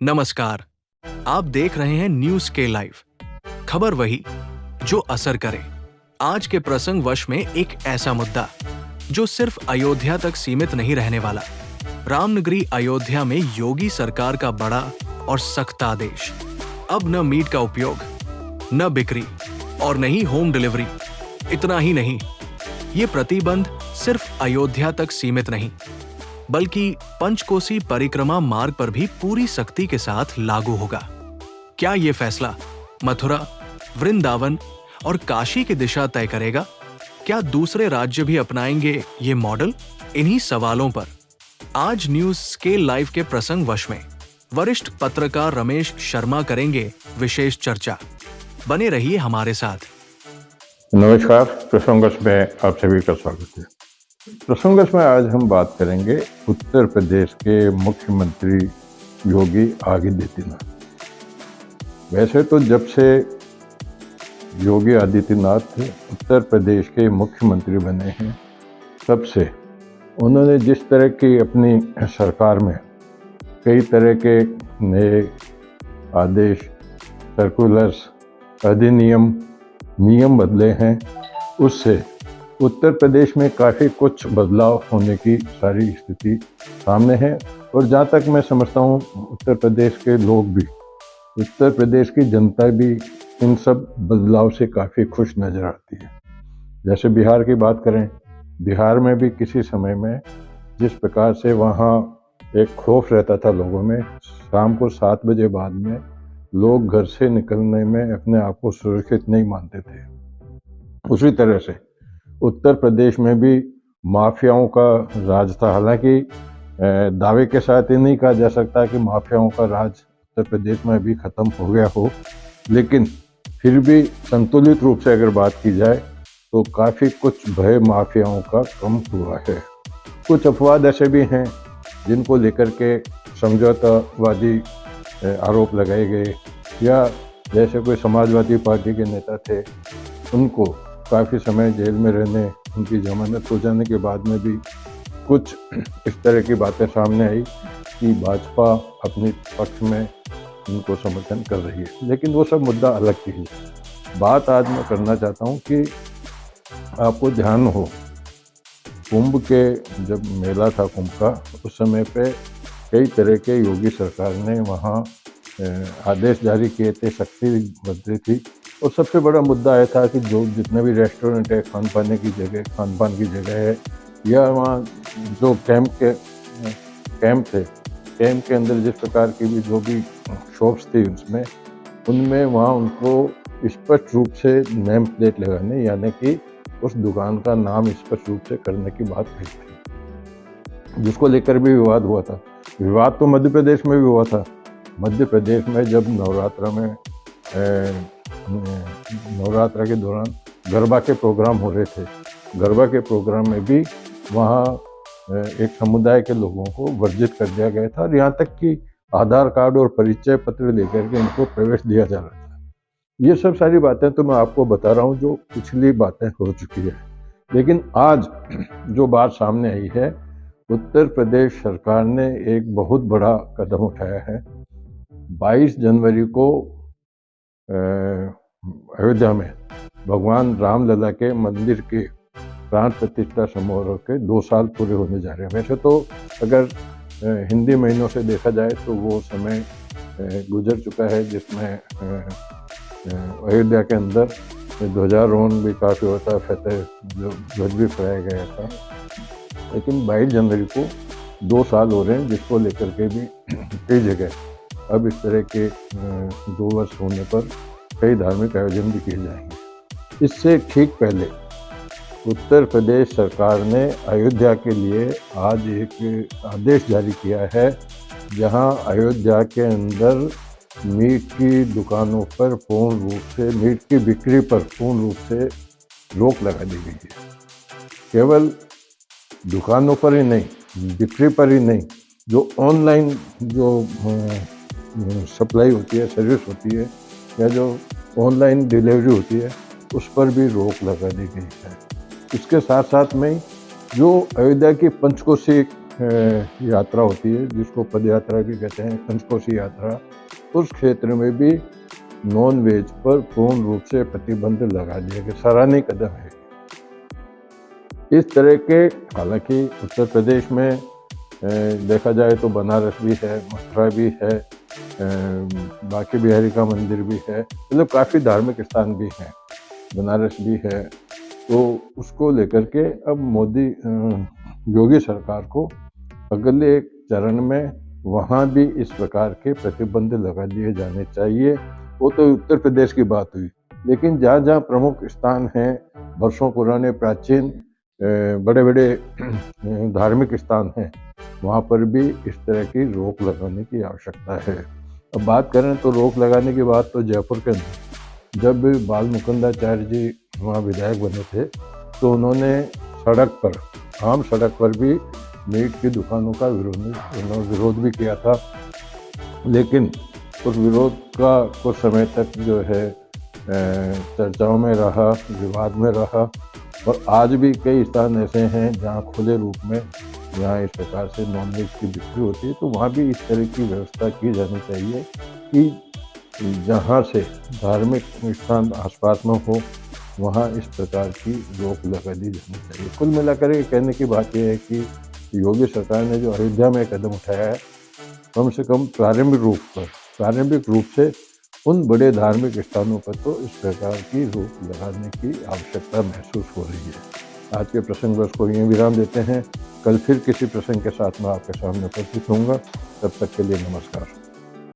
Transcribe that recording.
नमस्कार। आप देख रहे हैं न्यूज के लाइव। खबर वही जो असर करे। आज के प्रसंग वश में एक ऐसा मुद्दा जो सिर्फ अयोध्या तक सीमित नहीं रहने वाला। रामनगरी अयोध्या में योगी सरकार का बड़ा और सख्त आदेश। अब न मीट का उपयोग, न बिक्री और न ही होम डिलीवरी। इतना ही नहीं, ये प्रतिबंध सिर्फ अयोध्या तक सीमित नहीं बल्कि पंचकोसी परिक्रमा मार्ग पर भी पूरी सख्ती के साथ लागू होगा। क्या ये फैसला मथुरा, वृंदावन और काशी की दिशा तय करेगा? क्या दूसरे राज्य भी अपनाएंगे ये मॉडल? इन्हीं सवालों पर आज न्यूज स्केल लाइव के प्रसंग वश में वरिष्ठ पत्रकार रमेश शर्मा करेंगे विशेष चर्चा। बने रहिए हमारे साथ। नमस्कार, प्रसंगस में आप सभी का स्वागत है। प्रसंगस में आज हम बात करेंगे उत्तर प्रदेश के मुख्यमंत्री योगी आदित्यनाथ। वैसे तो जब से योगी आदित्यनाथ उत्तर प्रदेश के मुख्यमंत्री बने हैं, तब से उन्होंने जिस तरह की अपनी सरकार में कई तरह के नए आदेश, सर्कुलर्स, अधिनियम, नियम बदले हैं, उससे उत्तर प्रदेश में काफ़ी कुछ बदलाव होने की सारी स्थिति सामने है। और जहाँ तक मैं समझता हूँ, उत्तर प्रदेश के लोग भी, उत्तर प्रदेश की जनता भी इन सब बदलाव से काफ़ी खुश नज़र आती है। जैसे बिहार की बात करें, बिहार में भी किसी समय में जिस प्रकार से वहाँ एक खौफ रहता था लोगों में, शाम को 7 बजे बाद में लोग घर से निकलने में अपने आप को सुरक्षित नहीं मानते थे, उसी तरह से उत्तर प्रदेश में भी माफियाओं का राज था। हालांकि दावे के साथ ये नहीं कहा जा सकता कि माफियाओं का राज उत्तर प्रदेश में भी ख़त्म हो गया हो, लेकिन फिर भी संतुलित रूप से अगर बात की जाए तो काफ़ी कुछ भय माफियाओं का कम हुआ है। कुछ अपवाद ऐसे भी हैं जिनको लेकर के समझौतावादी आरोप लगाए गए, या जैसे कोई समाजवादी पार्टी के नेता थे, उनको काफ़ी समय जेल में रहने, उनकी जमानत हो जाने के बाद में भी कुछ इस तरह की बातें सामने आई कि भाजपा अपने पक्ष में उनको समर्थन कर रही है। लेकिन वो सब मुद्दा अलग की है। बात आज मैं करना चाहता हूँ कि आपको ध्यान हो, कुंभ के जब मेला था कुंभ का, उस समय पे कई तरह के योगी सरकार ने वहाँ आदेश जारी किए थे, सख्ती बरती थी। और सबसे बड़ा मुद्दा यह था कि जो जितने भी रेस्टोरेंट है, खान पान की जगह है, या वहाँ जो कैंप थे, कैंप के अंदर जिस प्रकार की भी जो भी शॉप्स थी उनमें वहाँ उनको स्पष्ट रूप से नेम प्लेट लगाने, यानी कि उस दुकान का नाम स्पष्ट रूप से करने की बात कही थी, जिसको लेकर भी विवाद हुआ था। विवाद तो मध्य प्रदेश में भी हुआ था। मध्य प्रदेश में जब नवरात्रा के दौरान गरबा के प्रोग्राम हो रहे थे, गरबा के प्रोग्राम में भी वहाँ एक समुदाय के लोगों को वर्जित कर दिया गया था, और यहाँ तक कि आधार कार्ड और परिचय पत्र लेकर के इनको प्रवेश दिया जा रहा था। ये सब सारी बातें तो मैं आपको बता रहा हूँ जो पिछली बातें हो चुकी है। लेकिन आज जो बात सामने आई है, उत्तर प्रदेश सरकार ने एक बहुत बड़ा कदम उठाया है। 22 जनवरी को अयोध्या में भगवान रामलला के मंदिर के प्राण प्रतिष्ठा समारोह के 2 साल पूरे होने जा रहे हैं। वैसे तो अगर हिंदी महीनों से देखा जाए तो वो समय गुजर चुका है जिसमें अयोध्या के अंदर ध्वजारोहण भी काफ़ी होता है, फतेह जो ध्वज भी फहराया गया था। लेकिन 22 जनवरी को 2 साल हो रहे हैं, जिसको लेकर के भी कई जगह अब इस तरह के 2 वर्ष होने पर कई धार्मिक आयोजन भी किए जाएंगे। इससे ठीक पहले उत्तर प्रदेश सरकार ने अयोध्या के लिए आज एक आदेश जारी किया है, जहां अयोध्या के अंदर मीट की दुकानों पर पूर्ण रूप से, मीट की बिक्री पर पूर्ण रूप से रोक लगा दी गई है। केवल दुकानों पर ही नहीं, बिक्री पर ही नहीं, जो ऑनलाइन जो सप्लाई होती है, सर्विस होती है, या जो ऑनलाइन डिलीवरी होती है, उस पर भी रोक लगा दी गई है। इसके साथ साथ में जो अयोध्या की पंचकोसी यात्रा होती है जिसको पद यात्रा भी कहते हैं, पंचकोशी यात्रा, उस क्षेत्र में भी नॉन वेज पर पूर्ण रूप से प्रतिबंध लगा दिया गया। सराहनीय कदम है। इस तरह के, हालांकि उत्तर प्रदेश में देखा जाए तो बनारस भी है, मथुरा भी है, बांके बिहारी का मंदिर भी है, मतलब काफ़ी धार्मिक स्थान भी हैं, बनारस भी है। तो उसको लेकर के अब मोदी योगी सरकार को अगले चरण में वहाँ भी इस प्रकार के प्रतिबंध लगा दिए जाने चाहिए। वो तो उत्तर प्रदेश की बात हुई, लेकिन जहाँ जहाँ प्रमुख स्थान हैं, वर्षों पुराने प्राचीन बड़े बड़े धार्मिक स्थान हैं, वहाँ पर भी इस तरह की रोक लगाने की आवश्यकता है। अब बात करें तो रोक लगाने की बात तो जयपुर के अंदर जब बाल मुकुंदाचार्य जी वहाँ विधायक बने थे तो उन्होंने सड़क पर, आम सड़क पर भी मीट की दुकानों का विरोध भी किया था, लेकिन उस विरोध का कुछ समय तक जो है चर्चाओं में रहा, विवाद में रहा। और आज भी कई स्थान ऐसे हैं जहाँ खुले रूप में, जहाँ इस प्रकार से नॉनवेज की बिक्री होती है, तो वहाँ भी इस तरह की व्यवस्था की जानी चाहिए कि जहाँ से धार्मिक स्थान आसपास में हो वहाँ इस प्रकार की रोक लगा दी जानी चाहिए। कुल मिलाकर के कहने की बात यह है कि योगी सरकार ने जो अयोध्या में कदम उठाया है, कम से कम प्रारंभिक रूप से उन बड़े धार्मिक स्थानों पर तो इस प्रकार की रोक लगाने की आवश्यकता महसूस हो रही है। आज के प्रसंग बस को यहीं विराम देते हैं। कल फिर किसी प्रसंग के साथ मैं आपके सामने उपस्थित होऊंगा। तब तक के लिए नमस्कार।